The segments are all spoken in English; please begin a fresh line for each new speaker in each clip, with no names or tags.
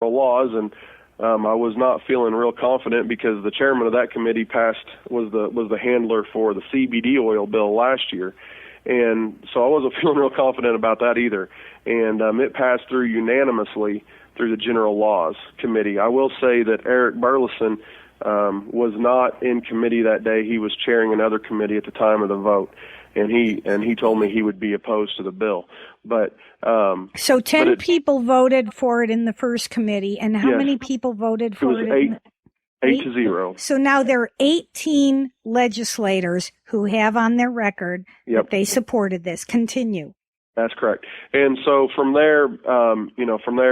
local laws, and I was not feeling real confident because the chairman of that committee was the handler for the CBD oil bill last year, and so I wasn't feeling real confident about that either. And it passed through unanimously through the General Laws Committee. I will say that Eric Burleson was not in committee that day. He was chairing another committee at the time of the vote, and he told me he would be opposed to the bill. But
so 10 people voted for it in the first committee, and how many people voted for it?
It was 8-0.
So now there are 18 legislators who have on their record that they supported this. Continue.
That's correct. And so from there,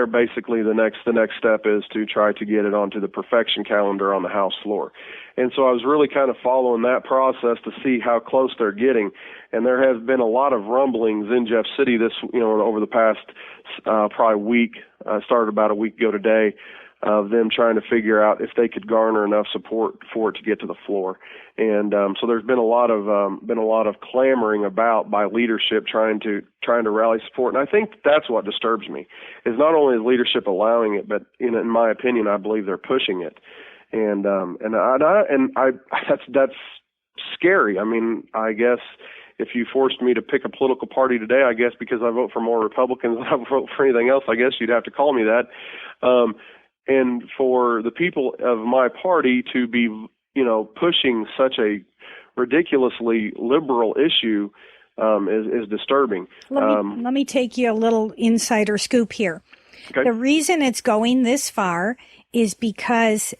basically the next step is to try to get it onto the perfection calendar on the House floor. And so I was really kind of following that process to see how close they're getting. And there has been a lot of rumblings in Jeff City over the past probably week. Started about a week ago today, of them trying to figure out if they could garner enough support for it to get to the floor. And so there's been a lot of clamoring about by leadership trying to rally support. And I think that's what disturbs me, is not only is leadership allowing it, but in my opinion, I believe they're pushing it. And that's scary. I mean, I guess if you forced me to pick a political party today, I guess because I vote for more Republicans than I vote for anything else, I guess you'd have to call me that. And for the people of my party to be, pushing such a ridiculously liberal issue is disturbing.
Let me take you a little insider scoop here. Okay. The reason it's going this far is because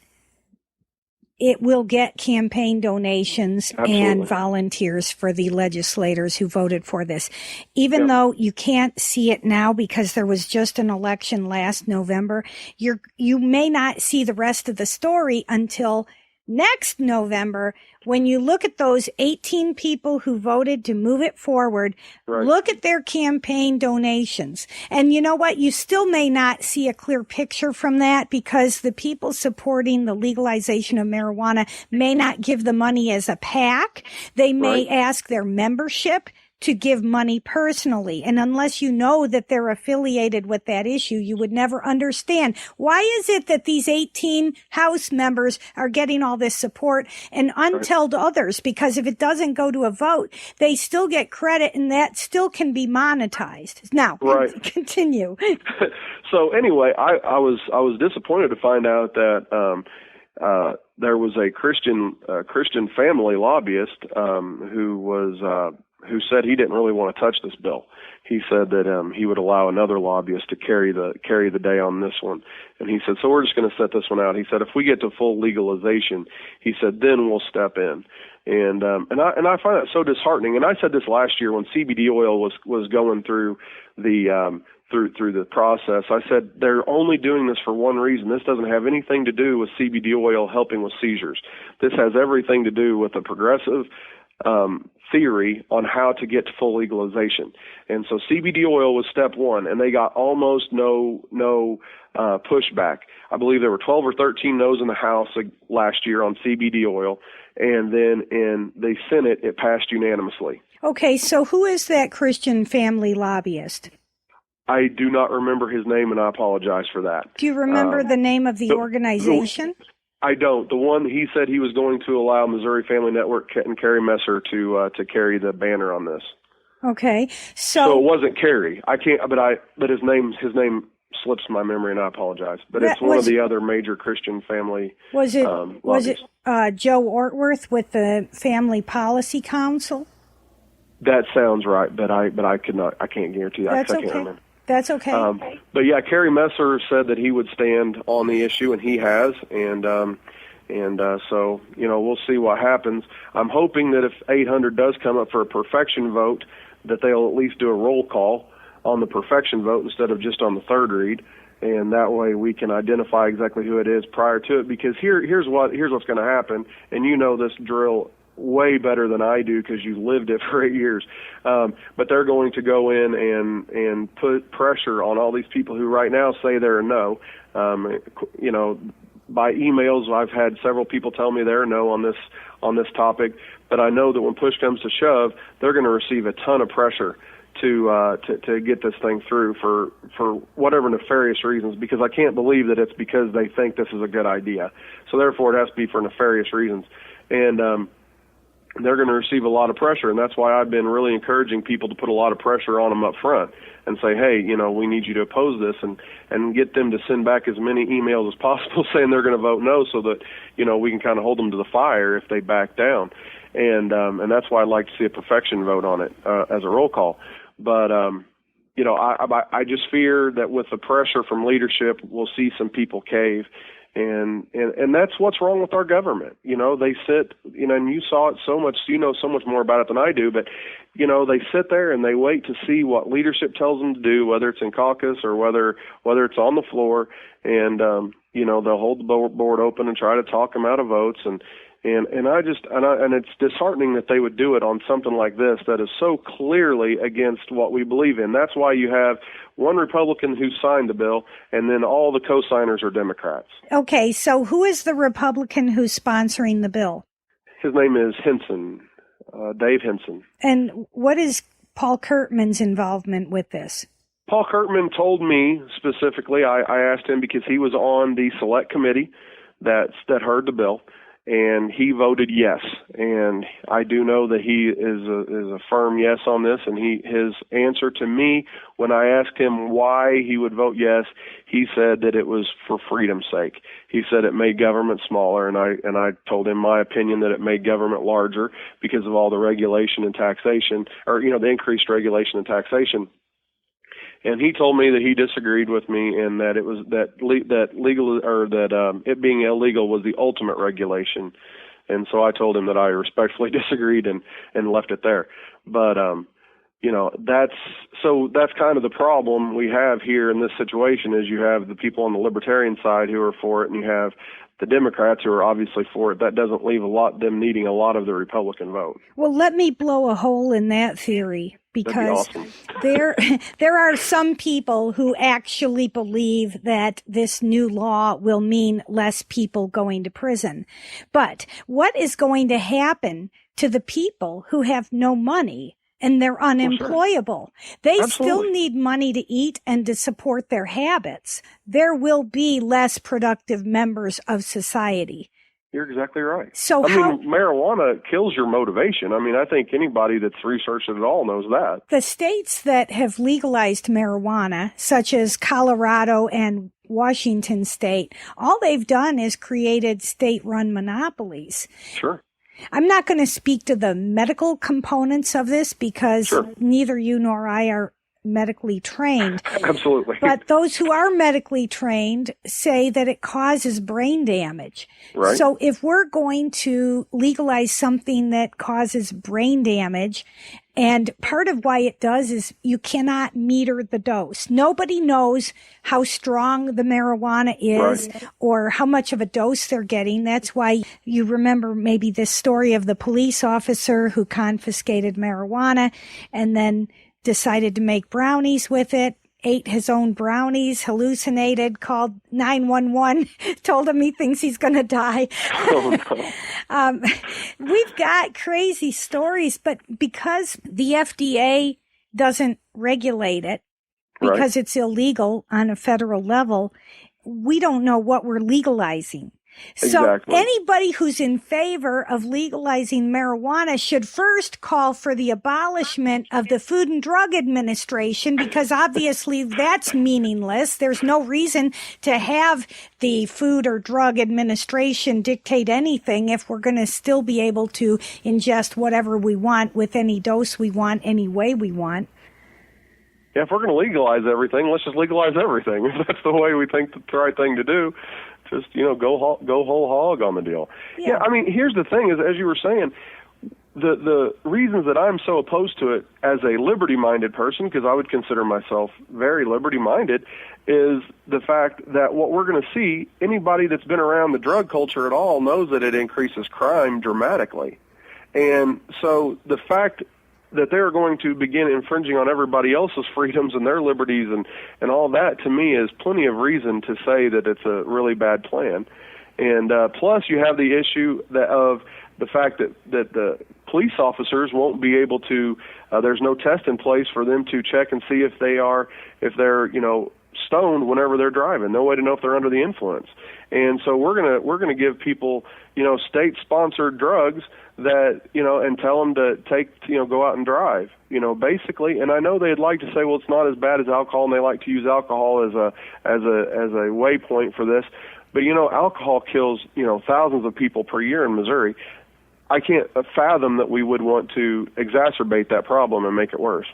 it will get campaign donations and volunteers for the legislators who voted for this. Even though you can't see it now because there was just an election last November, you may not see the rest of the story until next November, when you look at those 18 people who voted to move it forward, look at their campaign donations. And you know what? You still may not see a clear picture from that because the people supporting the legalization of marijuana may not give the money as a PAC. They may ask their membership to give money personally. And unless you know that they're affiliated with that issue, you would never understand. Why is it that these 18 House members are getting all this support and untold others? Because if it doesn't go to a vote, they still get credit and that still can be monetized. Now, continue.
So anyway, I was disappointed to find out that there was a Christian family lobbyist who said he didn't really want to touch this bill. He said that he would allow another lobbyist to carry the day on this one. And he said, so we're just going to set this one out. He said, if we get to full legalization, he said, then we'll step in. And I find that so disheartening. And I said this last year when CBD oil was going through the through the process. I said they're only doing this for one reason. This doesn't have anything to do with CBD oil helping with seizures. This has everything to do with a progressive theory on how to get to full legalization. And so CBD oil was step one, and they got almost no pushback. I believe there were 12 or 13 no's in the House last year on CBD oil, and then in the Senate it passed unanimously.
Okay, so who is that Christian family lobbyist?
I do not remember his name, and I apologize for that.
Do you remember the name of the organization?
I don't. The one he said he was going to allow Missouri Family Network and Carrie Messer to carry the banner on this.
Okay,
so it wasn't Carrie. I can't, but his name slips my memory, and I apologize. But it's one of the other major Christian family. Was it
Joe Ortworth with the Family Policy Council?
That sounds right, but I can't guarantee that.
That's
I
okay.
Can't remember.
That's okay.
But yeah, Carrie Messer said that he would stand on the issue, and he has, and so we'll see what happens. I'm hoping that if 800 does come up for a perfection vote, that they'll at least do a roll call on the perfection vote instead of just on the third read, and that way we can identify exactly who it is prior to it. Because here's what's going to happen, and you know this drill way better than I do because you lived it for 8 years. But they're going to go in and put pressure on all these people who right now say they're a no. By emails, I've had several people tell me they're a no on this topic. But I know that when push comes to shove, they're going to receive a ton of pressure to get this thing through for whatever nefarious reasons, because I can't believe that it's because they think this is a good idea. So therefore it has to be for nefarious reasons. And they're going to receive a lot of pressure, and that's why I've been really encouraging people to put a lot of pressure on them up front and say, hey, we need you to oppose this, and get them to send back as many emails as possible saying they're going to vote no, so that, we can kind of hold them to the fire if they back down. And that's why I'd like to see a perfection vote on it as a roll call. But, I just fear that with the pressure from leadership, we'll see some people cave. And that's what's wrong with our government. They sit, and you saw it so much, so much more about it than I do, but, they sit there and they wait to see what leadership tells them to do, whether it's in caucus or whether it's on the floor, and, they'll hold the board open and try to talk them out of votes. And it's disheartening that they would do it on something like this that is so clearly against what we believe in. That's why you have one Republican who signed the bill, and then all the co-signers are Democrats.
Okay, so who is the Republican who's sponsoring the bill? His
name is Henson, Dave Henson.
And what is Paul Kurtman's involvement with this?
Paul Kurtman told me specifically, I asked him because he was on the select committee that heard the bill, and he voted yes. And I do know that he is a firm yes on this. And his answer to me when I asked him why he would vote yes, he said that it was for freedom's sake. He said it made government smaller, and I told him my opinion that it made government larger because of all the regulation and taxation, or the increased regulation and taxation. And he told me that he disagreed with me, and that it was it being illegal was the ultimate regulation. And so I told him that I respectfully disagreed and left it there. But that's kind of the problem we have here in this situation. Is you have the people on the Libertarian side who are for it, and you have the Democrats who are obviously for it. That doesn't leave them needing a lot of the Republican vote.
Well, let me blow a hole in that theory, because
awesome.
there are some people who actually believe that this new law will mean less people going to prison. But what is going to happen to the people who have no money and they're unemployable? They still need money to eat and to support their habits. There will be less productive members of society.
You're exactly right.
So
marijuana kills your motivation. I think anybody that's researched it at all knows that.
The states that have legalized marijuana, such as Colorado and Washington State, all they've done is created state-run monopolies.
Sure.
I'm not going to speak to the medical components of this because neither you nor I are medically trained.
Absolutely.
But those who are medically trained say that it causes brain damage.
Right.
So if we're going to legalize something that causes brain damage, and part of why it does is you cannot meter the dose. Nobody knows how strong the marijuana is or how much of a dose they're getting. That's why you remember maybe this story of the police officer who confiscated marijuana and then decided to make brownies with it, ate his own brownies, hallucinated, called 911, told him he thinks he's going to die.
Oh, no.
We've got crazy stories, but because the FDA doesn't regulate it, because it's illegal on a federal level, we don't know what we're legalizing. So anybody who's in favor of legalizing marijuana should first call for the abolishment of the Food and Drug Administration, because obviously that's meaningless. There's no reason to have the Food or Drug Administration dictate anything if we're going to still be able to ingest whatever we want with any dose we want, any way we want.
Yeah, if we're going to legalize everything, let's just legalize everything. If that's the way we think the right thing to do. Just, go whole hog on the deal. Yeah, here's the thing, is as you were saying, the reasons that I'm so opposed to it as a liberty-minded person, because I would consider myself very liberty-minded, is the fact that what we're going to see, anybody that's been around the drug culture at all knows that it increases crime dramatically. And so the fact that they're going to begin infringing on everybody else's freedoms and their liberties and all that, to me, is plenty of reason to say that it's a really bad plan. And plus, you have the issue of the fact that the police officers won't be able to, there's no test in place for them to check and see if they're, stoned whenever they're driving. No way to know if they're under the influence. And so we're gonna give people, state-sponsored drugs that, and tell them to go out and drive, basically. And I know they'd like to say, well, it's not as bad as alcohol, and they like to use alcohol as a waypoint for this. But, alcohol kills, thousands of people per year in Missouri. I can't fathom that we would want to exacerbate that problem and make it worse.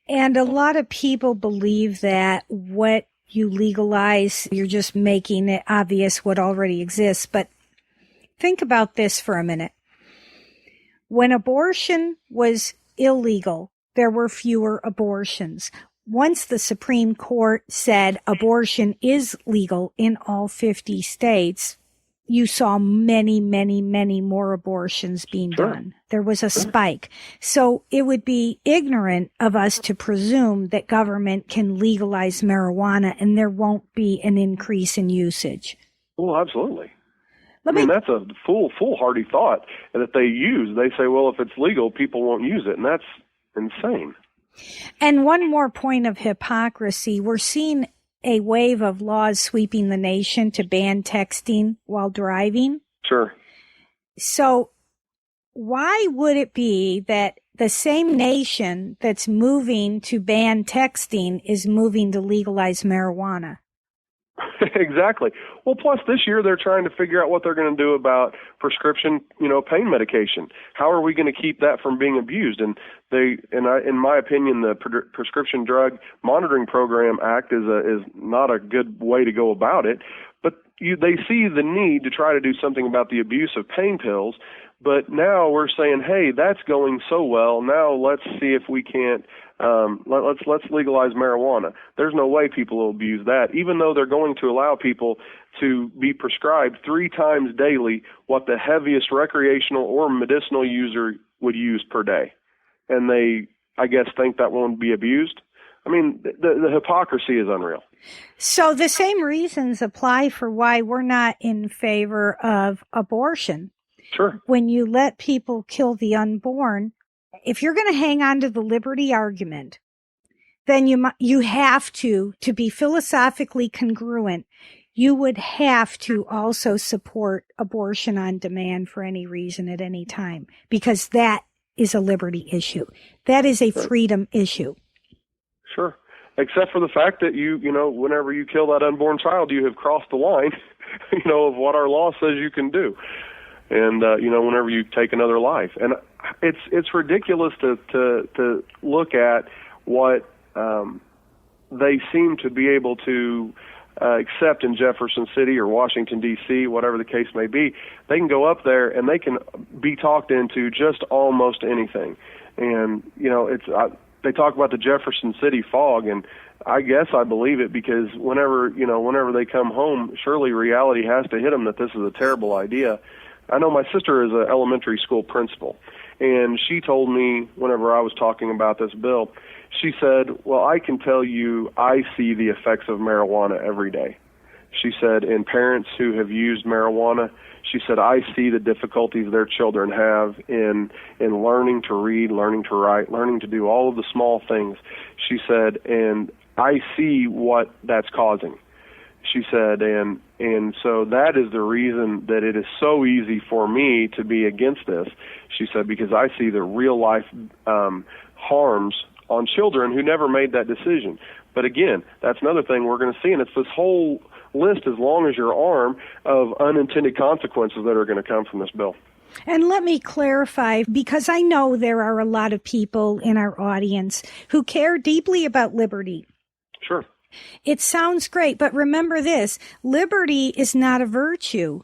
And a lot of people believe that what you legalize, you're just making it obvious what already exists. But think about this for a minute. When abortion was illegal, there were fewer abortions. Once the Supreme Court said abortion is legal in all 50 states, you saw many, many, many more abortions being done. There was a spike. So it would be ignorant of us to presume that government can legalize marijuana and there won't be an increase in usage.
Well, absolutely. That's a foolhardy thought that they use. They say, well, if it's legal, people won't use it. And that's insane.
And one more point of hypocrisy. We're seeing a wave of laws sweeping the nation to ban texting while driving.
Sure.
So why would it be that the same nation that's moving to ban texting is moving to legalize marijuana?
Exactly. Well, plus this year they're trying to figure out what they're going to do about prescription, pain medication. How are we going to keep that from being abused? And in my opinion, the Prescription Drug Monitoring Program Act is not a good way to go about it. But they see the need to try to do something about the abuse of pain pills. But now we're saying, hey, that's going so well. Now let's see if we can't. Let's legalize marijuana. There's no way people will abuse that, even though they're going to allow people to be prescribed 3 times daily what the heaviest recreational or medicinal user would use per day. And they, I guess, think that won't be abused. I mean, the hypocrisy is unreal.
So the same reasons apply for why we're not in favor of abortion.
Sure.
When you let people kill the unborn, if you're going to hang on to the liberty argument, then you have to be philosophically congruent, you would have to also support abortion on demand for any reason at any time, because that is a liberty issue. That is a freedom issue.
Sure. Except for the fact that whenever you kill that unborn child, you have crossed the line, of what our law says you can do. And, whenever you take another life. And it's ridiculous to look at what they seem to be able to accept in Jefferson City or Washington, D.C., whatever the case may be. They can go up there and they can be talked into just almost anything. And, they talk about the Jefferson City fog, and I guess I believe it, because whenever they come home, surely reality has to hit them that this is a terrible idea. I know my sister is an elementary school principal, and she told me whenever I was talking about this bill, she said, well, I can tell you I see the effects of marijuana every day. She said, in parents who have used marijuana, she said, I see the difficulties their children have in learning to read, learning to write, learning to do all of the small things. She said, and I see what that's causing. She said, and so that is the reason that it is so easy for me to be against this. She said, because I see the real life harms on children who never made that decision. But again, that's another thing we're going to see, and it's this whole list, as long as your arm, of unintended consequences that are going to come from this bill.
And let me clarify, because I know there are a lot of people in our audience who care deeply about liberty.
Sure.
It sounds great, but remember this, liberty is not a virtue.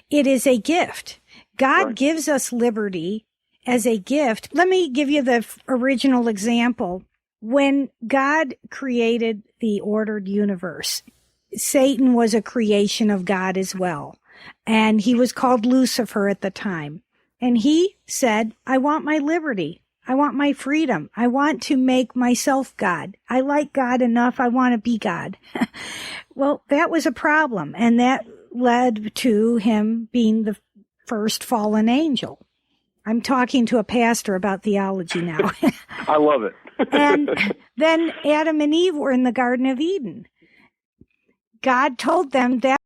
It is a gift. God gives us liberty as a gift. Let me give you the original example. When God created the ordered universe, Satan was a creation of God as well. And he was called Lucifer at the time. And he said, I want my liberty. I want my freedom. I want to make myself God. I like God enough. I want to be God. Well, that was a problem. And that led to him being the first fallen angel. I'm talking to a pastor about theology now.
I love it.
And then Adam and Eve were in the Garden of Eden. God told them that